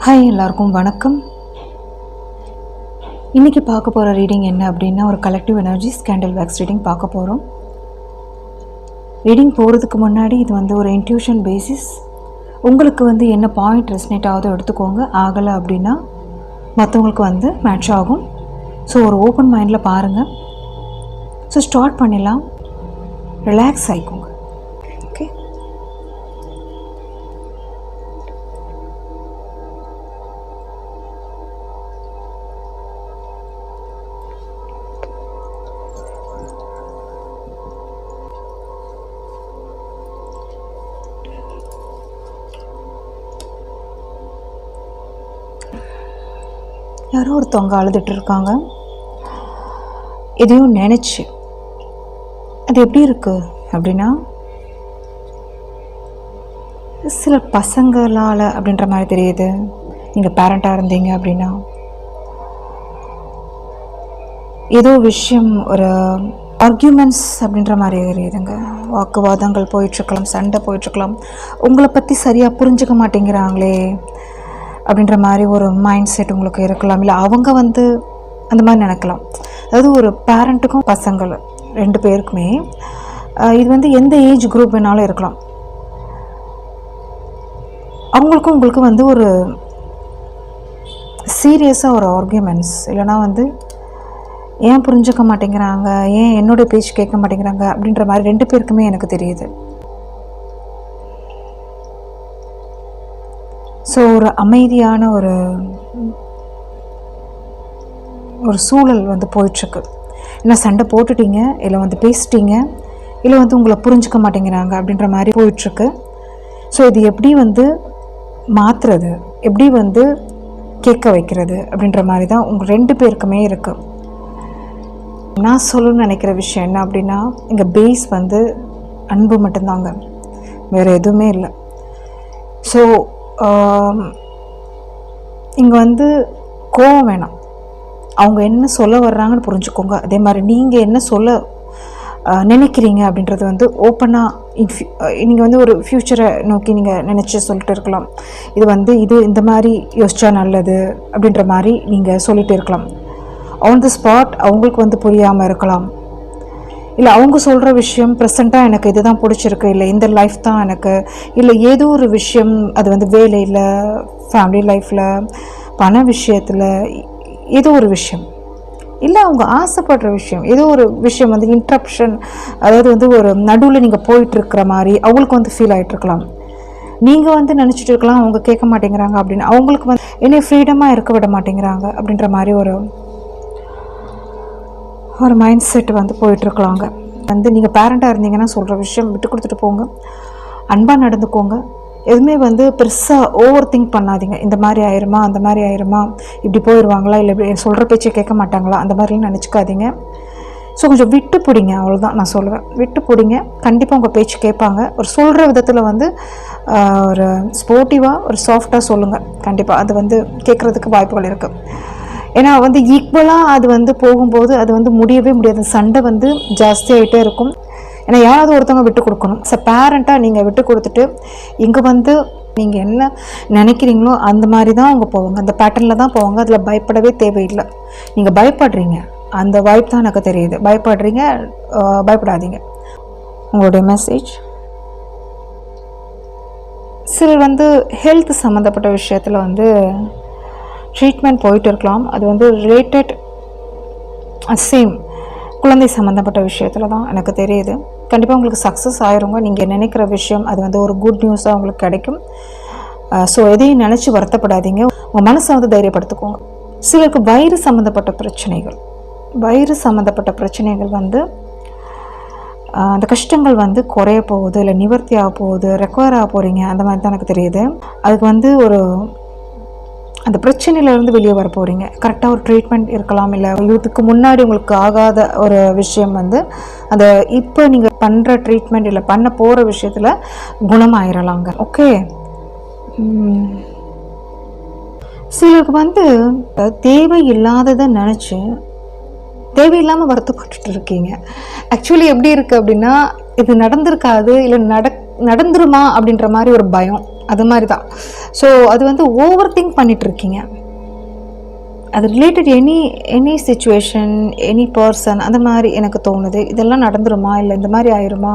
Hi, எல்லாருக்கும் வணக்கம். இன்றைக்கி பார்க்க போகிற ரீடிங் என்ன அப்படின்னா, ஒரு collective energies candle wax reading பார்க்க போகிறோம். ரீடிங் போகிறதுக்கு முன்னாடி இது ஒரு இன்ட்யூஷன் பேசிஸ். உங்களுக்கு என்ன பாயிண்ட் ரெஸ்னேட் ஆகுதோ எடுத்துக்கோங்க. ஆகலை அப்படின்னா மற்றவங்களுக்கு மேட்ச் ஆகும். ஸோ ஒரு ஓப்பன் மைண்டில் பாருங்கள். ஸோ ஸ்டார்ட் பண்ணிடலாம். ரிலாக்ஸ் ஆகிக்கோங்க. ஓகே, யாரோ ஒருத்தவங்க அழுதுட்டு இருக்காங்க. எதையும் நினச்சி அது எப்படி இருக்குது அப்படின்னா, சில பசங்களால் அப்படின்ற மாதிரி தெரியுது. நீங்கள் பேரண்ட்டாக இருந்தீங்க அப்படின்னா ஏதோ விஷயம், ஒரு ஆர்கியூமெண்ட்ஸ் அப்படின்ற மாதிரி தெரியுதுங்க. வாக்குவாதங்கள் போயிட்டுருக்கலாம், சண்டை போயிட்டுருக்கலாம். உங்களை பற்றி சரியாக புரிஞ்சுக்க மாட்டேங்கிறாங்களே அப்படின்ற மாதிரி ஒரு மைண்ட் செட் உங்களுக்கு இருக்கலாம். இல்லை அவங்க அந்த மாதிரி நினைக்கலாம். அதாவது ஒரு பேரண்ட்டுக்கும் பசங்கள் ரெண்டு பேருக்குமே இது எந்த ஏஜ் குரூப் வேணாலும் இருக்கலாம். அவங்களுக்கும் உங்களுக்கு ஒரு சீரியஸாக ஒரு ஆர்கியூமெண்ட்ஸ், இல்லைனா ஏன் புரிஞ்சுக்க மாட்டேங்கிறாங்க, ஏன் என்னோடய பேச்சு கேட்க மாட்டேங்கிறாங்க அப்படின்ற மாதிரி ரெண்டு பேருக்குமே எனக்கு தெரியுது. ஸோ ஒரு அமைதியான ஒரு சூழல் போயிட்டுருக்கு. ஏன்னா சண்டை போட்டுட்டீங்க, இல்லை பேசிட்டீங்க, இல்லை உங்களை புரிஞ்சுக்க மாட்டேங்கிறாங்க அப்படின்ற மாதிரி போயிட்டுருக்கு. ஸோ இது எப்படி மாற்றுறது, எப்படி கேட்க வைக்கிறது அப்படின்ற மாதிரி தான் உங்கள் ரெண்டு பேருக்குமே இருக்குது. நான் சொல்லணும்னு நினைக்கிற விஷயம் என்ன அப்படின்னா, இங்கே பேஸ் அன்பு மட்டும்தாங்க, வேறு எதுவுமே இல்லை. ஸோ இங்கே கோவம் வேணாம். அவங்க என்ன சொல்ல வர்றாங்கன்னு புரிஞ்சுக்கோங்க. அதே மாதிரி நீங்கள் என்ன சொல்ல நினைக்கிறீங்க அப்படின்றது ஓப்பனாக நீங்கள் ஒரு ஃப்யூச்சரை நோக்கி நீங்கள் நினச்சி சொல்லிட்டு இருக்கலாம். இது இந்த மாதிரி யோசிச்சா நல்லது அப்படின்ற மாதிரி நீங்கள் சொல்லிட்டு இருக்கலாம். ஆன் தி ஸ்பாட் அவங்களுக்கு புரியாமல் இருக்கலாம். இல்லை அவங்க சொல்கிற விஷயம் ப்ரெசண்ட்டாக எனக்கு இது தான் பிடிச்சிருக்கு, இல்லை இந்த லைஃப் தான் எனக்கு, இல்லை ஏதோ ஒரு விஷயம் அது வேலையில், ஃபேமிலி லைஃப்பில், பண விஷயத்தில் ஏதோ ஒரு விஷயம், இல்லை அவங்க ஆசைப்படுற விஷயம், ஏதோ ஒரு விஷயம் இன்ட்ரப்ஷன், அதாவது ஒரு நடுவில் நீங்கள் போயிட்டுருக்கிற மாதிரி அவங்களுக்கு ஃபீல் ஆகிட்டுருக்கலாம். நீங்கள் நினச்சிட்டு இருக்கலாம் அவங்க கேட்க மாட்டேங்கிறாங்க அப்படின்னு. அவங்களுக்கு என்னை ஃப்ரீடமாக இருக்க விட மாட்டேங்கிறாங்க அப்படின்ற மாதிரி ஒரு மைண்ட் செட் போயிட்டுருக்கலாங்க. நீங்கள் பேரண்ட்டாக இருந்தீங்கன்னா சொல்கிற விஷயம் விட்டு கொடுத்துட்டு போங்க. அன்பாக நடந்துக்கோங்க. எதுவுமே பெருசாக ஓவர் திங்க் பண்ணாதீங்க. இந்த மாதிரி ஆயிருமா, அந்த மாதிரி ஆயிருமா, இப்படி போயிடுவாங்களா, இல்லை இப்படி சொல்கிற பேச்சை கேட்க மாட்டாங்களா, அந்த மாதிரிலாம் நினச்சிக்காதீங்க. ஸோ கொஞ்சம் விட்டு பிடிங்க, அவ்வளோதான் நான் சொல்லுவேன். விட்டு பிடிங்க. கண்டிப்பாக உங்கள் பேச்சு கேட்பாங்க. ஒரு சொல்கிற விதத்தில் ஒரு ஸ்போர்ட்டிவாக, ஒரு சாஃப்டாக சொல்லுங்கள். கண்டிப்பாக அது கேட்குறதுக்கு வாய்ப்புகள் இருக்குது. ஏன்னா ஈக்குவலாக அது போகும்போது அது முடியவே முடியாது. சண்டை ஜாஸ்தியாகிட்டே இருக்கும். ஏன்னா யாராவது ஒருத்தவங்க விட்டு கொடுக்கணும். பேரண்ட்டாக நீங்கள் விட்டு கொடுத்துட்டு இங்கே நீங்கள் என்ன நினைக்கிறீங்களோ அந்த மாதிரி தான் அவங்க போவாங்க, அந்த பேட்டர்னில் தான் போவாங்க. அதில் பயப்படவே தேவையில்லை. நீங்கள் பயப்படுறீங்க, அந்த வாய்ப்பு தான் எனக்கு தெரியுது. பயப்படுறீங்க, பயப்படாதீங்க. உங்களுடைய மெசேஜ். சிலர் ஹெல்த் சம்மந்தப்பட்ட விஷயத்தில் ட்ரீட்மெண்ட் போயிட்டு இருக்கலாம். அது ரிலேட்டட் சேம் குழந்தை சம்மந்தப்பட்ட விஷயத்தில் தான் எனக்கு தெரியுது. கண்டிப்பாக உங்களுக்கு சக்ஸஸ் ஆயிருங்க. நீங்கள் நினைக்கிற விஷயம் அது ஒரு குட் நியூஸாக உங்களுக்கு கிடைக்கும். ஸோ எதையும் நினச்சி வருத்தப்படாதீங்க. உங்கள் மனசை தைரியப்படுத்திக்கோங்க. சிலருக்கு வயிறு சம்மந்தப்பட்ட பிரச்சனைகள், அந்த கஷ்டங்கள் குறைய போகுது, இல்லை நிவர்த்தி ஆக போகுது, ரெக்கவர் ஆக போகிறீங்க, அந்த மாதிரி தான் எனக்கு தெரியுது. அதுக்கு ஒரு அந்த பிரச்சனையிலேருந்து வெளியே வர போகிறீங்க. கரெக்டாக ஒரு ட்ரீட்மெண்ட் இருக்கலாம், இல்லை இதுக்கு முன்னாடி உங்களுக்கு ஆகாத ஒரு விஷயம் அந்த இப்போ நீங்கள் பண்ணுற ட்ரீட்மெண்ட் இல்லை பண்ண போகிற விஷயத்தில் குணமாயிரலாங்க. ஓகே. சிலருக்கு தேவையில்லாததை நினச்சி தேவையில்லாமல் வருத்தப்பட்டுட்டு இருக்கீங்க. ஆக்சுவலி எப்படி இருக்குது அப்படின்னா, இது நடந்திருக்காது, இல்லை நடந்துருமா அப்படின்ற மாதிரி ஒரு பயம். அது மாதிரி தான். ஸோ அது வந்து ஓவர் திங்க் பண்ணிகிட்ருக்கீங்க. அது related any situation, any person, அந்த மாதிரி எனக்கு தோணுது. இதெல்லாம் நடந்துருமா, இல்லை இந்த மாதிரி ஆயிருமா,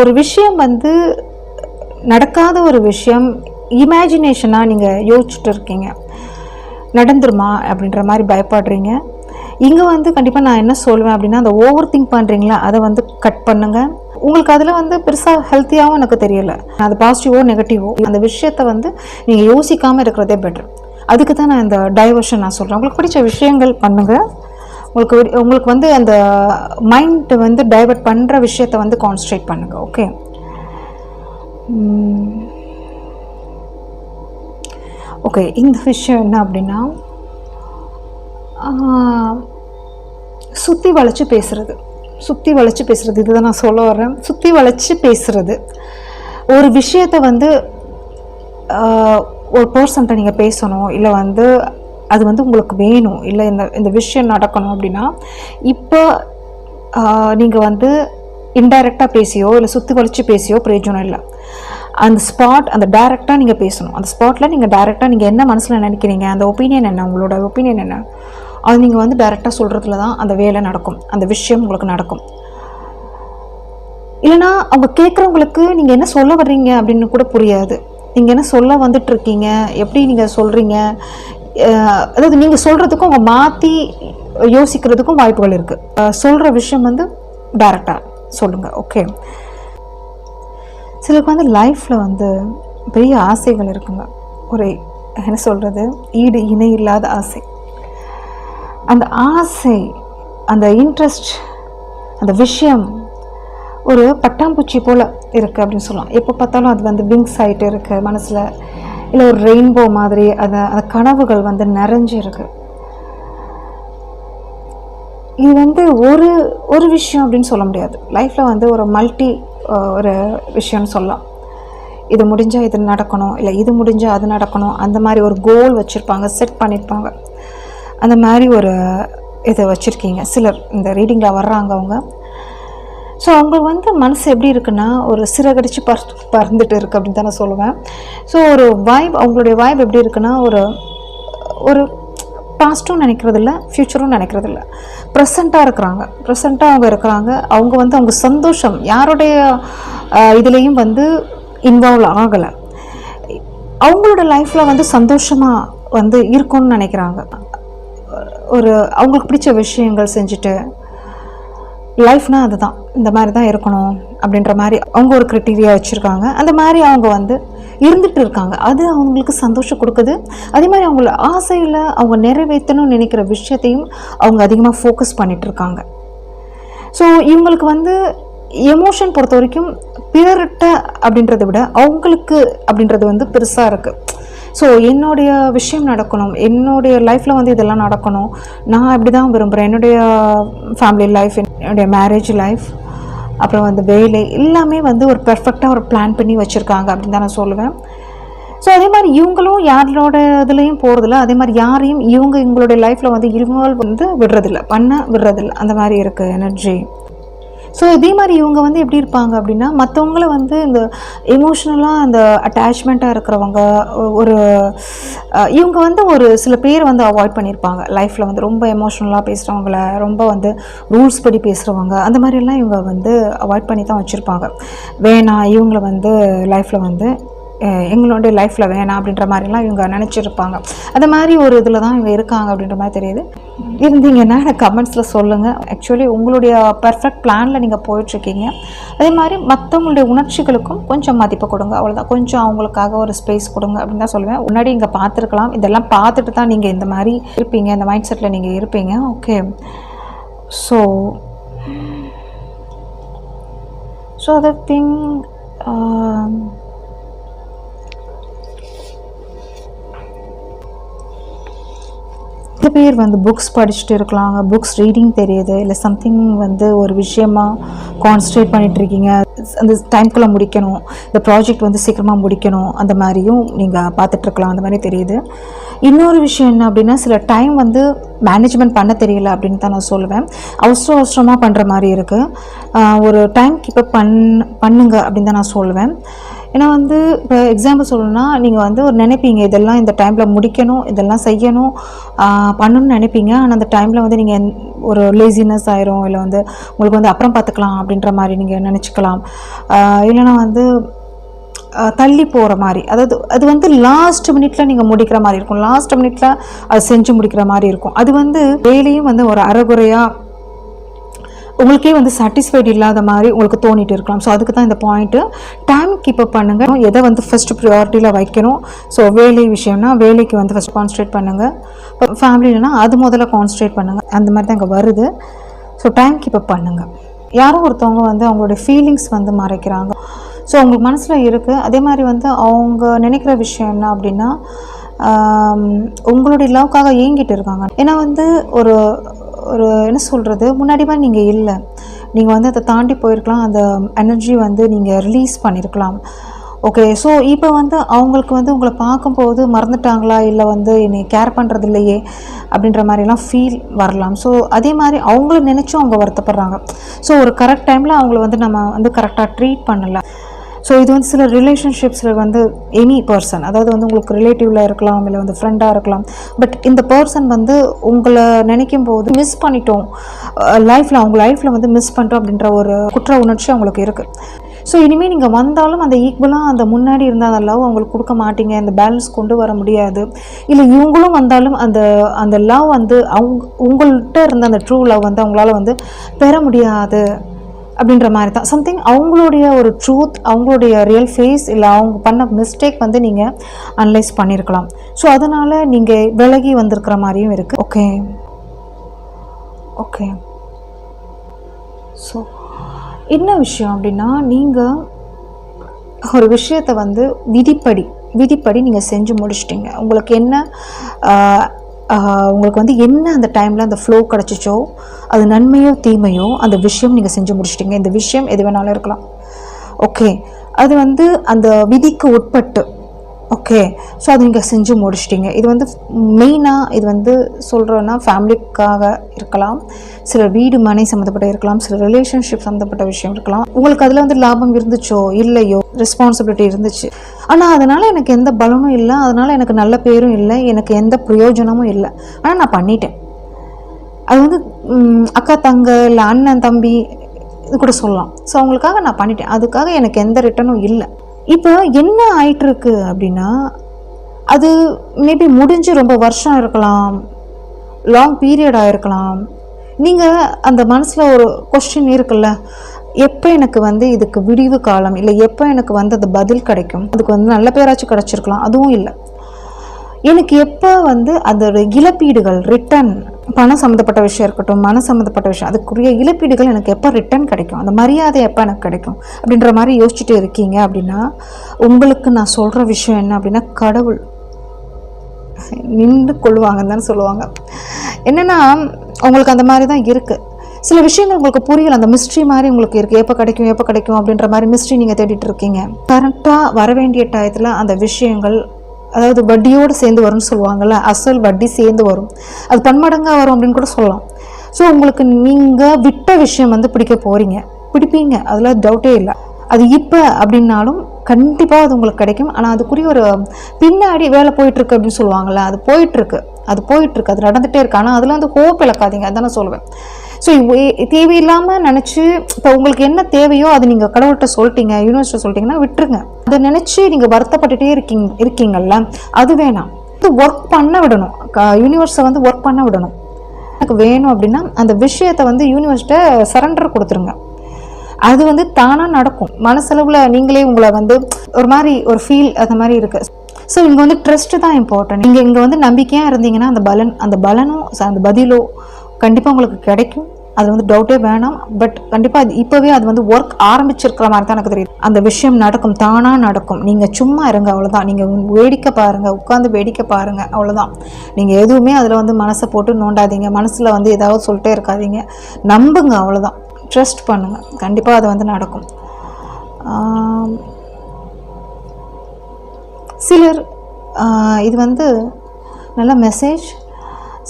ஒரு விஷயம் வந்து நடக்காத ஒரு விஷயம் இமேஜினேஷனாக நீங்கள் யோசிச்சுட்டு இருக்கீங்க, நடந்துருமா அப்படின்ற மாதிரி பயப்படுறீங்க. இங்கே வந்து கண்டிப்பாக நான் என்ன சொல்லுவேன் அப்படின்னா, அந்த ஓவர் திங்க் பண்ணுறீங்களா அதை வந்து கட் பண்ணுங்கள். உங்களுக்கு அதில் வந்து பெருசாக ஹெல்த்தியாகவும் எனக்கு தெரியலை. அது பாசிட்டிவோ நெகட்டிவோ அந்த விஷயத்தை வந்து நீங்கள் யோசிக்காமல் இருக்கிறதே பெட்டர். அதுக்கு தான் நான் இந்த டைவர்ஷன் நான் சொல்கிறேன். உங்களுக்கு பிடிச்ச விஷயங்கள் பண்ணுங்கள். உங்களுக்கு வந்து அந்த மைண்ட் வந்து டைவர்ட் பண்ணுற விஷயத்தை வந்து கான்சன்ட்ரேட் பண்ணுங்கள். ஓகே. ஓகே, இந்த விஷயம் என்ன அப்படின்னா, சுற்றி வளைச்சி பேசுகிறது இதுதான் நான் சொல்ல வர்றேன். சுற்றி வளைச்சி பேசுகிறது ஒரு விஷயத்தை வந்து ஒரு பர்சன்ட்ட நீங்கள் பேசணும், இல்லை வந்து அது வந்து உங்களுக்கு வேணும், இல்லை இந்த விஷயம் நடக்கணும் அப்படின்னா இப்போ நீங்கள் வந்து இன்டைரக்டாக பேசியோ இல்லை சுற்றி வளைச்சி பேசியோ பிரயோஜனம் இல்லை. அந்த டைரெக்டாக நீங்கள் பேசணும். அந்த ஸ்பாட்டில் நீங்கள் டைரெக்டாக நீங்கள் என்ன மனசில் நினைக்கிறீங்க, அந்த ஒப்பீனியன் என்ன, உங்களோட ஒப்பீனியன் என்ன, அது நீங்கள் வந்து டைரெக்டாக சொல்கிறதுல தான் அந்த வேலை நடக்கும், அந்த விஷயம் உங்களுக்கு நடக்கும். இல்லைனா அவங்க கேட்குறவங்களுக்கு நீங்கள் என்ன சொல்ல வர்றீங்க அப்படின்னு கூட புரியாது. நீங்கள் என்ன சொல்ல வந்துட்டுருக்கீங்க, எப்படி நீங்கள் சொல்கிறீங்க, அதாவது நீங்கள் சொல்கிறதுக்கும் அவங்க மாற்றி யோசிக்கிறதுக்கும் வாய்ப்புகள் இருக்குது. சொல்கிற விஷயம் வந்து டைரெக்டாக சொல்லுங்கள். ஓகே. சிலருக்கு வந்து லைஃப்பில் வந்து பெரிய ஆசைகள் இருக்குங்க. ஒரு என்ன சொல்கிறது, ஈடு இணை இல்லாத ஆசை. அந்த ஆசை, அந்த இன்ட்ரெஸ்ட், அந்த விஷயம் ஒரு பட்டாம்பூச்சி போல் இருக்குது அப்படின்னு சொல்லலாம். எப்போ பார்த்தாலும் அது வந்து விங்ஸ் ஆகிட்டு இருக்குது மனசில். இல்லை ஒரு ரெயின்போ மாதிரி அந்த கனவுகள் வந்து நிறைஞ்சு இருக்குது. இது வந்து ஒரு விஷயம் அப்படின்னு சொல்ல முடியாது. லைஃப்பில் வந்து ஒரு விஷயம்னு சொல்லலாம். இது முடிஞ்சால் இது நடக்கணும், இல்லை இது முடிஞ்சால் அது நடக்கணும், அந்த மாதிரி ஒரு கோல் வச்சுருப்பாங்க, செட் பண்ணியிருப்பாங்க. அந்த மாதிரி ஒரு இதை வச்சுருக்கீங்க சிலர் இந்த ரீடிங்கில் வர்றாங்க அவங்க. ஸோ அவங்க வந்து மனசு எப்படி இருக்குன்னா, ஒரு சிறகடிச்சு பறந்துட்டு இருக்குது அப்படின்னு தான் நான் சொல்லுவேன். ஸோ ஒரு அவங்களுடைய வைப் எப்படி இருக்குன்னா, ஒரு பாஸ்ட்டும் நினைக்கிறதில்ல, ஃப்யூச்சரும் நினைக்கிறதில்ல, ப்ரெசண்ட்டாக அவங்க இருக்கிறாங்க. அவங்க வந்து அவங்க சந்தோஷம் யாருடைய இதுலேயும் வந்து இன்வால்வ் ஆகலை. அவங்களோட லைஃப்பில் வந்து சந்தோஷமாக வந்து இருக்கும்னு நினைக்கிறாங்க. அவங்களுக்கு பிடிச்ச விஷயங்கள் செஞ்சுட்டு லைஃப்னால் அதுதான், இந்த மாதிரி தான் இருக்கணும் அப்படின்ற மாதிரி அவங்க ஒரு க்ரைட்டீரியா வச்சுருக்காங்க. அந்த மாதிரி அவங்க வந்து இருந்துகிட்டு இருக்காங்க. அது அவங்களுக்கு சந்தோஷம் கொடுக்குது. அதே மாதிரி அவங்கள ஆசையில் அவங்க நிறைவேற்றணும்னு நினைக்கிற விஷயத்தையும் அவங்க அதிகமாக ஃபோக்கஸ் பண்ணிகிட்ருக்காங்க. ஸோ இவங்களுக்கு வந்து எமோஷன் பொறுத்த வரைக்கும் பிறர்கிட்ட அப்படின்றத விட அவங்களுக்கு அப்படின்றது வந்து பெருசாக இருக்குது. ஸோ என்னுடைய விஷயம் நடக்கணும், என்னுடைய லைஃப்பில் வந்து இதெல்லாம் நடக்கணும், நான் இப்படி தான் விரும்புகிறேன், என்னுடைய ஃபேமிலி லைஃப், என்னுடைய மேரேஜ் லைஃப், அப்புறம் வந்து வேலை எல்லாமே வந்து ஒரு பெர்ஃபெக்டாக ஒரு பிளான் பண்ணி வச்சுருக்காங்க அப்படின்னு தான் நான் சொல்லுவேன். ஸோ அதே மாதிரி இவங்களும் யாரோட இதுலேயும் போகிறதில்ல, அதே மாதிரி யாரையும் இவங்களுடைய லைஃப்பில் வந்து இன்வால்வ் வந்து விடுறதில்ல, அந்த மாதிரி இருக்குது எனர்ஜி. ஸோ இதே மாதிரி இவங்க வந்து எப்படி இருப்பாங்க அப்படின்னா, மற்றவங்கள வந்து இந்த எமோஷ்னலாக அந்த அட்டாச்மெண்ட்டாக இருக்கிறவங்க, இவங்க வந்து ஒரு சில பேர் வந்து அவாய்ட் பண்ணியிருப்பாங்க லைஃப்பில். வந்து ரொம்ப எமோஷ்னலாக பேசுகிறவங்கள, ரொம்ப வந்து ரூல்ஸ் படி பேசுகிறவங்க, அந்த மாதிரிலாம் இவங்க வந்து அவாய்ட் பண்ணி தான் வச்சுருப்பாங்க. வேணாம், இவங்கள வந்து லைஃப்பில் வந்து எங்களுடைய லைஃப்பில் வேணாம் அப்படின்ற மாதிரிலாம் இவங்க நினச்சிருப்பாங்க. அந்த மாதிரி ஒரு இதில் தான் இவங்க இருக்காங்க அப்படின்ற மாதிரி தெரியுது. இருந்தீங்கன்னா எனக்கு கமெண்ட்ஸில் சொல்லுங்கள். ஆக்சுவலி உங்களுடைய பர்ஃபெக்ட் பிளானில் நீங்கள் போயிட்டுருக்கீங்க. அதே மாதிரி மற்றவங்களுடைய உணர்ச்சிகளுக்கும் கொஞ்சம் மதிப்பு கொடுங்க, அவ்வளோதான். கொஞ்சம் அவங்களுக்காக ஒரு ஸ்பேஸ் கொடுங்க அப்படின்னு தான் சொல்லுவேன். முன்னாடி இங்கே பார்த்துருக்கலாம், இதெல்லாம் பார்த்துட்டு தான் நீங்கள் இந்த மாதிரி இருப்பீங்க, இந்த மைண்ட் செட்டில் நீங்கள் இருப்பீங்க. ஓகே. ஸோ அதர் திங், சில பேர் வந்து புக்ஸ் படிச்சுட்டு இருக்கலாங்க, புக்ஸ் ரீடிங் தெரியுது, இல்லை சம்திங் வந்து ஒரு விஷயமாக கான்சன்ட்ரேட் பண்ணிகிட்ருக்கீங்க, அந்த டைம்குள்ளே முடிக்கணும், இந்த ப்ராஜெக்ட் வந்து சீக்கிரமாக முடிக்கணும், அந்த மாதிரியும் நீங்கள் பார்த்துட்ருக்கலாம், அந்த மாதிரி தெரியுது. இன்னொரு விஷயம் என்ன அப்படின்னா, சில டைம் வந்து மேனேஜ்மெண்ட் பண்ண தெரியல அப்படின்னு தான் நான் சொல்லுவேன். அவசரமாக பண்ணுற மாதிரி இருக்குது. ஒரு டைம் கீப்பப் பண்ணுங்க அப்படின்னு தான் நான் சொல்லுவேன். ஏன்னா வந்து இப்போ எக்ஸாம்பிள் சொல்லணும்னா நீங்கள் வந்து ஒரு நினைப்பீங்க இதெல்லாம் இந்த டைமில் முடிக்கணும், இதெல்லாம் செய்யணும், பண்ணணும்னு நினைப்பீங்க. ஆனால் அந்த டைமில் வந்து நீங்கள் ஒரு லேசினஸ் ஆயிரும், இல்லை வந்து உங்களுக்கு வந்து அப்புறம் பார்த்துக்கலாம் அப்படின்ற மாதிரி நீங்கள் நினச்சிக்கலாம். இல்லைன்னா வந்து தள்ளி போகிற மாதிரி, அதாவது அது வந்து லாஸ்ட் மினிட்ல நீங்கள் முடிக்கிற மாதிரி இருக்கும், லாஸ்ட் மினிட்ல அது செஞ்சு முடிக்கிற மாதிரி இருக்கும். அது வந்து வேலையும் வந்து ஒரு அரைகுறையாக உங்களுக்கே வந்து சாட்டிஸ்ஃபைடு இல்லாத மாதிரி உங்களுக்கு தோணிட்டு இருக்கலாம். ஸோ அதுக்கு தான் இந்த பாயிண்ட்டு. டைம் கீப் அப் பண்ணுங்கள். எதை வந்து ஃபஸ்ட்டு ப்ரியாரிட்டியில் வைக்கணும். ஸோ வேலை விஷயம்னா வேலைக்கு வந்து ஃபஸ்ட் கான்சன்ட்ரேட் பண்ணுங்கள். இப்போ ஃபேமிலினா அது முதல்ல கான்சன்ட்ரேட் பண்ணுங்கள். அந்த மாதிரி தான் இங்கே வருது. ஸோ டைம் கீப் அப் பண்ணுங்கள். யாரும் ஒருத்தவங்க வந்து அவங்களுடைய ஃபீலிங்ஸ் வந்து மறைக்கிறாங்க. ஸோ உங்களுக்கு மனசில் இருக்குது. அதே மாதிரி வந்து அவங்க நினைக்கிற விஷயம் என்ன அப்படின்னா உங்களுடைய லவ்க்காக ஏங்கிட்டு இருக்காங்க. ஏன்னா வந்து ஒரு ஒரு என்ன சொல்கிறது, முன்னாடி மாதிரி நீங்கள் இல்லை, நீங்கள் வந்து அதை தாண்டி போயிருக்கலாம், அந்த எனர்ஜி வந்து நீங்கள் ரிலீஸ் பண்ணியிருக்கலாம். ஓகே, ஸோ இப்போ வந்து அவங்களுக்கு வந்து உங்களை பார்க்கும்போது மறந்துட்டாங்களா, இல்லை வந்து என்னை கேர் பண்ணுறது இல்லையே அப்படின்ற மாதிரிலாம் ஃபீல் வரலாம். ஸோ அதே மாதிரி அவங்கள நினச்சும் அவங்க வருத்தப்படுறாங்க. ஸோ ஒரு கரெக்ட் டைமில் அவங்கள வந்து நம்ம வந்து கரெக்டாக ட்ரீட் பண்ணலை. ஸோ இது வந்து சில ரிலேஷன்ஷிப்ஸில் வந்து எனி பர்சன், அதாவது வந்து உங்களுக்கு ரிலேட்டிவில் இருக்கலாம், இல்லை வந்து ஃப்ரெண்டாக இருக்கலாம். பட் இந்த பர்சன் வந்து உங்களை நினைக்கும் போது மிஸ் பண்ணிட்டோம் லைஃப்பில், அவங்க லைஃப்பில் வந்து மிஸ் பண்ணிட்டோம் அப்படின்ற ஒரு குற்ற உணர்ச்சி அவங்களுக்கு இருக்குது. ஸோ இனிமேல் நீங்கள் வந்தாலும் அந்த ஈக்குவலாக அந்த முன்னாடி இருந்த அந்த லவ் அவங்களுக்கு கொடுக்க மாட்டீங்க, அந்த பேலன்ஸ் கொண்டு வர முடியாது. இல்லை இவங்களும் வந்தாலும் அந்த லவ் வந்து உங்கள்கிட்ட இருந்த அந்த ட்ரூ லவ் வந்து அவங்களால வந்து பெற முடியாது அப்படின்ற மாதிரி தான். சம்திங் அவங்களுடைய ஒரு ட்ரூத், அவங்களுடைய ரியல் ஃபேஸ், இல்லை அவங்க பண்ண மிஸ்டேக் வந்து நீங்கள் அனலைஸ் பண்ணியிருக்கலாம். ஸோ அதனால் நீங்கள் விலகி வந்திருக்கிற மாதிரியும் இருக்குது. Okay okay. ஸோ என்ன விஷயம் அப்படின்னா, நீங்கள் ஒரு விஷயத்தை வந்து விதிப்படி நீங்கள் செஞ்சு முடிச்சிட்டிங்க. உங்களுக்கு என்ன உங்களுக்கு வந்து என்ன அந்த டைமில் அந்த ஃப்ளோ கிடச்சிச்சோ, அது நன்மையோ தீமையோ அந்த விஷயம் நீங்கள் செஞ்சு முடிச்சிட்டிங்க. இந்த விஷயம் எது வேணாலும் இருக்கலாம். ஓகே, அது வந்து அந்த விதிக்கு உட்பட்டு. ஓகே, ஸோ அது நீங்கள் செஞ்சு முடிச்சிட்டிங்க. இது வந்து மெயினாக இது வந்து சொல்கிறோன்னா ஃபேமிலிக்காக இருக்கலாம், சில வீடு மனை சம்மந்தப்பட்ட இருக்கலாம், சில ரிலேஷன்ஷிப் சம்மந்தப்பட்ட விஷயம் இருக்கலாம். உங்களுக்கு அதில் வந்து லாபம் இருந்துச்சோ இல்லையோ, ரெஸ்பான்சிபிலிட்டி இருந்துச்சு, ஆனால் அதனால் எனக்கு எந்த பலனும் இல்லை, அதனால் எனக்கு நல்ல பேரும் இல்லை, எனக்கு எந்த பிரயோஜனமும் இல்லை, ஆனால் நான் பண்ணிட்டேன். அது வந்து அக்கா தங்க இல்லை அண்ணன் தம்பி இது கூட சொல்லலாம். ஸோ அவங்களுக்காக நான் பண்ணிட்டேன், அதுக்காக எனக்கு எந்த ரிட்டனும் இல்லை. இப்போ என்ன ஆயிட்டிருக்கு அப்படின்னா, அது மேபி முடிஞ்சு ரொம்ப வருஷம் இருக்கலாம், லாங் பீரியடாக இருக்கலாம். நீங்கள் அந்த மனசில் ஒரு கொஸ்டின் இருக்குல்ல, எப்போ எனக்கு வந்து இதுக்கு விடிவு காலம், இல்லை எப்போ எனக்கு வந்து அது பதில் கிடைக்கும், அதுக்கு வந்து நல்ல பேராச்சும் கிடச்சிருக்கலாம், அதுவும் இல்லை. எனக்கு எப்போ வந்து அதோட இழப்பீடுகள் ரிட்டன், பணம் சம்மந்தப்பட்ட விஷயம் இருக்கட்டும், மன சம்மந்தப்பட்ட விஷயம், அதுக்குரிய இழப்பீடுகள் எனக்கு எப்போ ரிட்டன் கிடைக்கும், அந்த மரியாதை எப்போ எனக்கு கிடைக்கும் அப்படின்ற மாதிரி யோசிச்சுட்டு இருக்கீங்க அப்படின்னா, உங்களுக்கு நான் சொல்கிற விஷயம் என்ன அப்படின்னா, கடவுள் நின்று கொள்வாங்கன்னு தானே சொல்லுவாங்க. என்னென்னா உங்களுக்கு அந்த மாதிரி தான் இருக்குது. சில விஷயங்கள் உங்களுக்கு புரியல, அந்த மிஸ்ட்ரி மாதிரி உங்களுக்கு இருக்குது. எப்போ கிடைக்கும் அப்படின்ற மாதிரி மிஸ்ட்ரி நீங்கள் தேடிட்டு இருக்கீங்க. கரெக்டாக வர வேண்டிய டயத்தில் அந்த விஷயங்கள், அதாவது வட்டியோடு சேர்ந்து வரும்னு சொல்லுவாங்கள்ல, அசல் வட்டி சேர்ந்து வரும், அது பன்மடங்காக வரும் அப்படின்னு கூட சொல்லலாம். ஸோ உங்களுக்கு நீங்கள் விட்ட விஷயம் வந்து பிடிப்பீங்க, அதில் டவுட்டே இல்லை. அது இப்போ அப்படின்னாலும் கண்டிப்பாக அது உங்களுக்கு கிடைக்கும். ஆனால் அதுக்குரிய ஒரு பின்னாடி வேலை போயிட்டுருக்கு அப்படின்னு சொல்லுவாங்கள்ல, அது போயிட்டுருக்கு, அது நடந்துகிட்டே இருக்குது. ஆனால் அதில் வந்து ஹோப் இழக்காதீங்க, அதுதான் நான் சொல்லுவேன். ஸோ தேவையில்லாமல் நினச்சி, இப்போ உங்களுக்கு என்ன தேவையோ அது நீங்கள் கடவுள்கிட்ட சொல்லிட்டீங்க, யூனிவர்ஸ்ட்டை சொல்லிட்டீங்கன்னா விட்டுருங்க. அதை நினச்சி நீங்கள் வருத்தப்பட்டுட்டே இருக்கீங்கல்ல, அது வேணாம். ஒர்க் பண்ண விடணும், யூனிவர்ஸை வந்து ஒர்க் பண்ண விடணும். எனக்கு வேணும் அப்படின்னா அந்த விஷயத்தை வந்து யூனிவர்ஸ்ட்டை சரண்டர் கொடுத்துருங்க. அது வந்து தானாக நடக்கும். மனசளவில் நீங்களே உங்களை வந்து ஒரு மாதிரி ஒரு ஃபீல் அந்த மாதிரி இருக்குது. ஸோ இங்கே வந்து ட்ரஸ்ட்டு தான் இம்பார்ட்டன்ட். நீங்கள் இங்கே வந்து நம்பிக்கையாக இருந்தீங்கன்னா அந்த பலனும் அந்த பதிலோ கண்டிப்பாக உங்களுக்கு கிடைக்கும். அது வந்து டவுட்டே வேணாம். பட் கண்டிப்பாக அது இப்போவே அது வந்து ஒர்க் ஆரம்பிச்சிருக்கிற மாதிரி தான் எனக்கு தெரியுது. அந்த விஷயம் நடக்கும், தானாக நடக்கும். நீங்கள் சும்மா இருங்க, அவ்வளோதான். நீங்கள் வேடிக்கை பாருங்கள், உட்காந்து வேடிக்கை பாருங்கள், அவ்வளோதான். நீங்கள் எதுவுமே அதில் வந்து மனசை போட்டு நோண்டாதீங்க, மனசில் வந்து ஏதாவது சொல்லிட்டே இருக்காதீங்க, நம்புங்க, அவ்வளோதான். ட்ரஸ்ட் பண்ணுங்கள், கண்டிப்பாக அது வந்து நடக்கும். சிலர் இது வந்து நல்ல மெசேஜ்.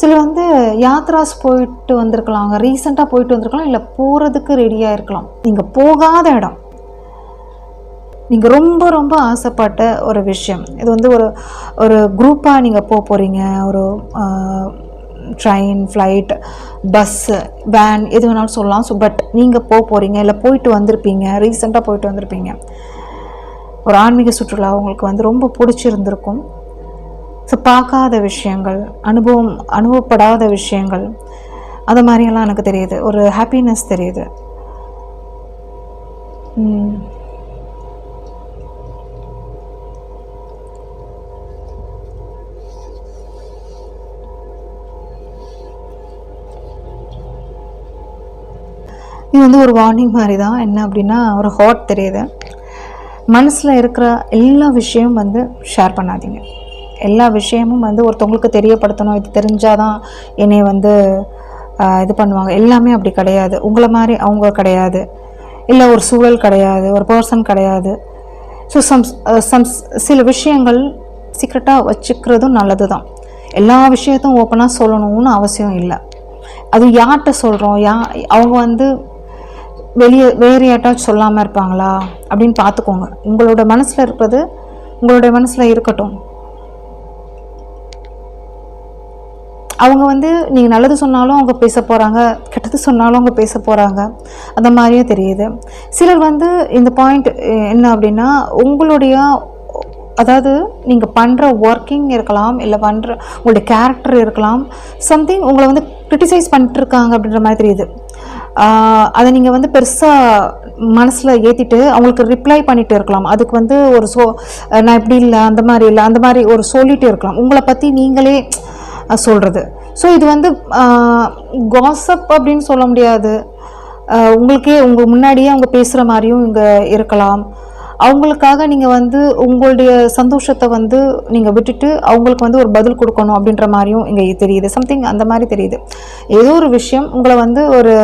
சிலர் வந்து யாத்ராஸ் போயிட்டு வந்திருக்கலாங்க, ரீசெண்டாக போயிட்டு வந்திருக்கலாம், இல்லை போகிறதுக்கு ரெடியாக இருக்கலாம். நீங்கள் போகாத இடம், நீங்கள் ரொம்ப ரொம்ப ஆசைப்பட்ட ஒரு விஷயம். இது வந்து ஒரு ஒரு குரூப்பாக நீங்கள் போகிறீங்க. ஒரு ட்ரெயின், ஃப்ளைட், பஸ்ஸு, வேன் எது வேணாலும் சொல்லலாம். ஸோ பட் நீங்கள் போகிறீங்க, இல்லை போயிட்டு வந்திருப்பீங்க, ரீசெண்டாக போயிட்டு வந்திருப்பீங்க. ஒரு ஆன்மீக சுற்றுலா உங்களுக்கு வந்து ரொம்ப பிடிச்சிருந்திருக்கும். ஸோ பார்க்காத விஷயங்கள், அனுபவப்படாத விஷயங்கள், அது மாதிரியெல்லாம் எனக்கு தெரியுது. ஒரு ஹாப்பினஸ் தெரியுது. இது வந்து ஒரு வார்னிங் மாதிரி தான். என்ன அப்படின்னா, ஒரு ஹார்ட் தெரியுது. மனசில் இருக்கிற எல்லா விஷயமும் வந்து ஷேர் பண்ணாதீங்க. எல்லா விஷயமும் வந்து ஒருத்தவங்களுக்கு தெரியப்படுத்தணும். இது தெரிஞ்சால் தான் என்னை வந்து இது பண்ணுவாங்க. எல்லாமே அப்படி கிடையாது. உங்களை மாதிரி அவங்க கிடையாது, இல்லை ஒரு சூழல் கிடையாது, ஒரு பர்சன் கிடையாது. ஸோ சில விஷயங்கள் சீக்ரெட்டாக வச்சுக்கிறதும் நல்லது தான். எல்லா விஷயத்தையும் ஓப்பனாக சொல்லணும்னு அவசியம் இல்லை. அது யார்கிட்ட சொல்கிறோம், அவங்க வந்து வெளியே வேறு யார்ட்டாச்சும் சொல்லாமல் இருப்பாங்களா அப்படின்னு பார்த்துக்கோங்க. உங்களோட மனசில் இருக்கிறது உங்களுடைய மனசில் இருக்கட்டும். அவங்க வந்து நீங்கள் நல்லது சொன்னாலும் அவங்க பேச போகிறாங்க, கெட்டது சொன்னாலும் அவங்க பேச போகிறாங்க. அந்த மாதிரியே தெரியுது. சிலர் வந்து இந்த பாயிண்ட் என்ன அப்படின்னா, அதாவது நீங்கள் பண்ணுற ஒர்க்கிங் இருக்கலாம், இல்லை உங்களுடைய கேரக்டர் இருக்கலாம், சம்திங் உங்களை வந்து கிரிட்டிசைஸ் பண்ணிட்டுருக்காங்க அப்படின்ற மாதிரி தெரியுது. அதை நீங்கள் வந்து பெருசாக மனசில் ஏற்றிட்டு அவங்களுக்கு ரிப்ளை பண்ணிகிட்டு இருக்கலாம். அதுக்கு வந்து ஒரு நான் இப்படி இல்லை, அந்த மாதிரி ஒரு சொல்லிகிட்டே இருக்கலாம், உங்களை பற்றி நீங்களே சொல்கிறது. ஸோ இது வந்து காசப் அப்படின்னு சொல்ல முடியாது. உங்களுக்கே உங்கள் முன்னாடியே அவங்க பேசுகிற மாதிரியும் இங்கே இருக்கலாம். அவங்களுக்காக நீங்கள் வந்து உங்களுடைய சந்தோஷத்தை வந்து நீங்கள் விட்டுட்டு அவங்களுக்கு வந்து ஒரு பதில் கொடுக்கணும் அப்படின்ற மாதிரியும் இங்கே தெரியுது. சம்திங் அந்த மாதிரி தெரியுது. ஏதோ ஒரு விஷயம் உங்களை வந்து ஒரு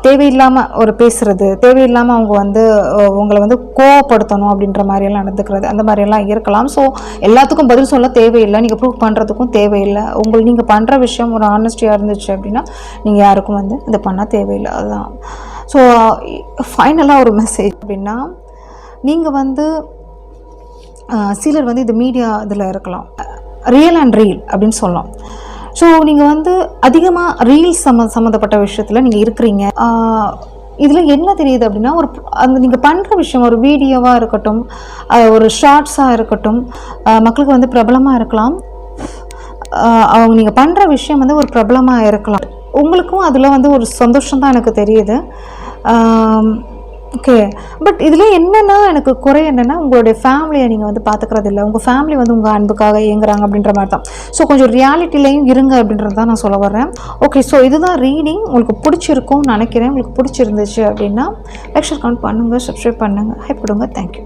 தேவையில்லாமல் ஒரு பேசுகிறது, தேவையில்லாமல் அவங்க வந்து உங்களை வந்து கோவப்படுத்தணும் அப்படின்ற மாதிரியெல்லாம் நடந்துக்கிறது, அந்த மாதிரியெல்லாம் இருக்கலாம். ஸோ எல்லாத்துக்கும் பதில் சொல்ல தேவையில்லை, நீங்கள் ப்ரூவ் பண்ணுறதுக்கும் தேவையில்லை. நீங்கள் பண்ணுற விஷயம் ஒரு ஆனஸ்டியாக இருந்துச்சு அப்படின்னா நீங்கள் யாருக்கும் வந்து இது பண்ணால் தேவையில்லை. அதுதான். ஸோ ஃபைனலாக ஒரு மெசேஜ் அப்படின்னா, நீங்கள் வந்து சிலர் வந்து இது மீடியா இதில் இருக்கலாம், ரியல் அண்ட் ரீல் அப்படின்னு சொல்லலாம். ஸோ நீங்கள் வந்து அதிகமாக ரீல்ஸ் சம்மந்தப்பட்ட விஷயத்தில் நீங்கள் இருக்கிறீங்க. இதில் என்ன தெரியுது அப்படின்னா, நீங்கள் பண்ணுற விஷயம் ஒரு வீடியோவாக இருக்கட்டும், ஒரு ஷார்ட்ஸாக இருக்கட்டும், மக்களுக்கு வந்து பிரபலமாக இருக்கலாம். நீங்கள் பண்ணுற விஷயம் வந்து ஒரு பிரபலமாக இருக்கலாம். உங்களுக்கும் அதில் வந்து ஒரு சந்தோஷம் தான் எனக்கு தெரியுது. ஓகே, பட் இதில் என்னென்னா எனக்கு குறை என்னென்னா, உங்களுடைய ஃபேமிலியை நீங்கள் வந்து பார்த்துக்கிறது இல்லை. உங்கள் ஃபேமிலி வந்து உங்கள் அன்புக்காக இயங்குறாங்க அப்படின்ற மாதிரி தான். ஸோ கொஞ்சம் ரியாலிட்டிலையும் இருங்க அப்படின்றது தான் நான் சொல்ல வர்றேன். ஓகே, ஸோ இதுதான் ரீடிங். உங்களுக்கு பிடிச்சிருக்கும்னு நினைக்கிறேன். உங்களுக்கு பிடிச்சிருந்துச்சு அப்படின்னா லைக், ஷேர், கமெண்ட் பண்ணுங்கள், சப்ஸ்கிரைப் பண்ணுங்கள், ஹைப் கொடுங்க. தேங்க்யூ.